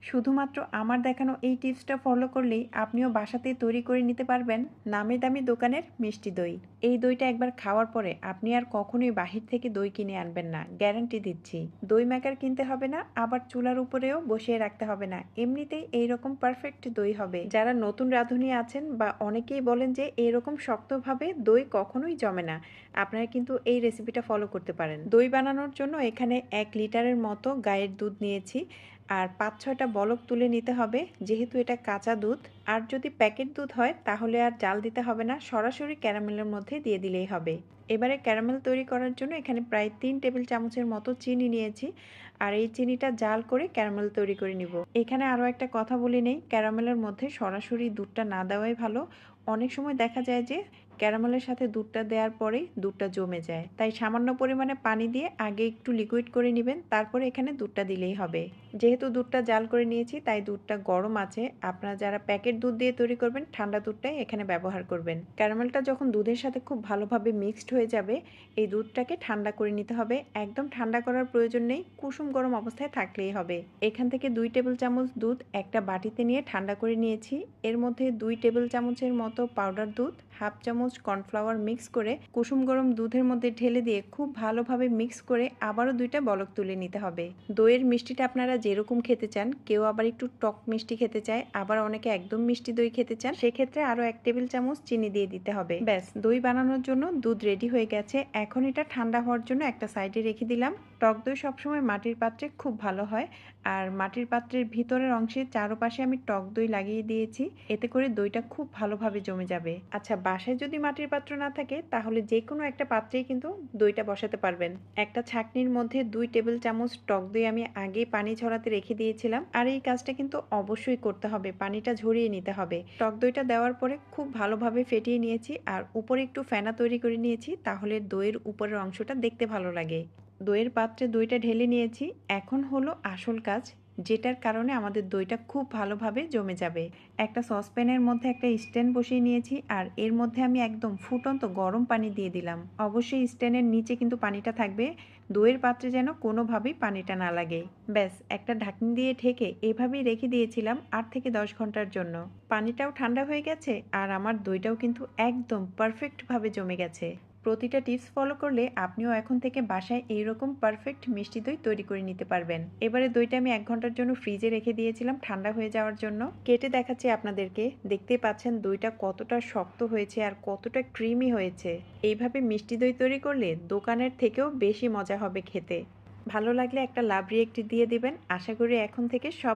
শুধুমাত্র আমার দেখানো এই টিপসটা ফলো করলেই আপনিও বাসাতে তৈরি করে নিতে পারবেন নামি দামি দোকানের মিষ্টি দই। এই দইটা একবার খাওয়ার পরে আপনি আর কখনোই বাহির থেকে দই কিনে আনবেন না, গ্যারান্টি দিচ্ছি। দই মেকার কিনতে হবে না, আবার চুলার উপরেও বসিয়ে রাখতে হবে না, এমনিতেই এইরকম পারফেক্ট দই হবে। যারা নতুন রাঁধুনি আছেন বা অনেকেই বলেন যে এইরকম শক্তভাবে দই কখনোই জমে না, আপনারা কিন্তু এই রেসিপিটা ফলো করতে পারেন। দই বানানোর জন্য এখানে 1 লিটারের মতো গায়ের দুধ নিয়েছি, আর 5-6টা বলক তুলে নিতে হবে, যেহেতু এটা কাঁচা দুধ। আর যদি প্যাকেট দুধ হয় তাহলে আর জাল দিতে হবে না, সরাসরি ক্যারামেলের মধ্যে দিয়ে দিলেই হবে। এবারে ক্যারামেল তৈরি করার জন্য এখানে প্রায় 3 টেবিল চামচের মতো চিনি নিয়েছি, আর এই চিনিটা জাল করে ক্যারামেল তৈরি করে নিব। এখানে আরও একটা কথা বলে নেই, ক্যারামেলের মধ্যে সরাসরি দুধটা না দেওয়াই ভালো। অনেক সময় দেখা যায় যে ক্যারামেলের সাথে দুধটা দেওয়ার পরেই দুধটা জমে যায়, তাই সামান্য পরিমাণে পানি দিয়ে আগে একটু লিকুইড করে নেবেন, তারপরে এখানে দুধটা দিলেই হবে। যেহেতু দুধটা জাল করে নিয়েছি তাই দুধটা গরম আছে, আপনারা যারা প্যাকেট দুধ দিয়ে তৈরি করবেন ঠান্ডা দুধটাই এখানে ব্যবহার করবেন। ক্যারামেলটা যখন দুধের সাথে খুব ভালোভাবে মিক্সড হয়ে যাবে, এই দুধটাকে ঠান্ডা করে নিতে হবে। একদম ঠান্ডা করার প্রয়োজন নেই, কুসুম গরম অবস্থায় থাকলেই হবে। এখান থেকে 2 টেবিল চামচ দুধ একটা বাটিতে নিয়ে ঠান্ডা করে নিয়েছি। এর মধ্যে 2 টেবিল চামচের মতো পাউডার দুধ, হাফ চামচ কর্নফ্লাওয়ার মিক্স করে কুসুম গরম দুধের মধ্যে ঢেলে দিয়ে খুব ভালোভাবে মিক্স করে আবারও 2টা বলক তুলে নিতে হবে। দইয়ের মিষ্টিটা আপনারা যেরকম খেতে চান, কেউ আবার একটু টক মিষ্টি খেতে চায়, আবার অনেকে একদম মিষ্টি দই খেতে চান, সেক্ষেত্রে আরও 1 টেবিল চামচ চিনি দিয়ে দিতে হবে। ব্যাস, দই বানানোর জন্য দুধ রেডি হয়ে গেছে। এখন এটা ঠান্ডা হওয়ার জন্য একটা সাইডে রেখে দিলাম। টক দই সবসময় মাটির পাত্রে খুব ভালো হয়, আর মাটির পাত্রের ভিতরের অংশে চারপাশে আমি টক দই লাগিয়ে দিয়েছি, এতে করে দইটা খুব ভালোভাবে জমে যাবে। আচ্ছা, বাসায় যদি মাটির পাত্র না থাকে তাহলে যে কোনো একটা পাত্রেই কিন্তু দইটা বসাতে পারবেন। একটা ছাঁকনির মধ্যে 2 টেবিল চামচ টক দই আমি আগেই পানি ঝরাতে রেখে দিয়েছিলাম, আর এই কাজটা কিন্তু অবশ্যই করতে হবে, পানিটা ঝরিয়ে নিতে হবে। টক দইটা দেওয়ার পরে খুব ভালোভাবে ফেটিয়ে নিয়েছি, আর উপরে একটু ফেনা তৈরি করে নিয়েছি, তাহলে দইয়ের উপরের অংশটা দেখতে ভালো লাগে। দইয়ের পাত্রে দইটা ঢেলে নিয়েছি। এখন হলো আসল কাজ, যেটার কারণে আমাদের দইটা খুব ভালোভাবে জমে যাবে। একটা সসপ্যানের মধ্যে একটা স্ট্যান্ড বসিয়ে নিয়েছি, আর এর মধ্যে আমি একদম ফুটন্ত গরম পানি দিয়ে দিলাম। অবশ্যই স্ট্যান্ডের নিচে কিন্তু পানিটা থাকবে, দইয়ের পাত্রে যেন কোনোভাবেই পানিটা না লাগে। ব্যাস, একটা ঢাকনি দিয়ে ঢেকে এভাবেই রেখে দিয়েছিলাম 8 থেকে 10 ঘন্টার জন্য। পানিটাও ঠান্ডা হয়ে গেছে, আর আমার দইটাও কিন্তু একদম পারফেক্টভাবে জমে গেছে। প্রতিটা টিপস ফলো করলে আপনিও এখন থেকে বাসায় এইরকম পারফেক্ট মিষ্টি দই তৈরি করে নিতে পারবেন। এবারে দইটা আমি 1 ঘন্টার জন্য ফ্রিজে রেখে দিয়েছিলাম ঠান্ডা হয়ে যাওয়ার জন্য। কেটে দেখাচ্ছি আপনাদেরকে, দেখতেই পাচ্ছেন দইটা কতটা শক্ত হয়েছে আর কতটা ক্রিমি হয়েছে। এইভাবে মিষ্টি দই তৈরি করলে দোকানের থেকেও বেশি মজা হবে খেতে। ভালো লাগলে একটা লাভ রিয়েক্ট দিয়ে দিবেন। আশা করি এখন থেকে সব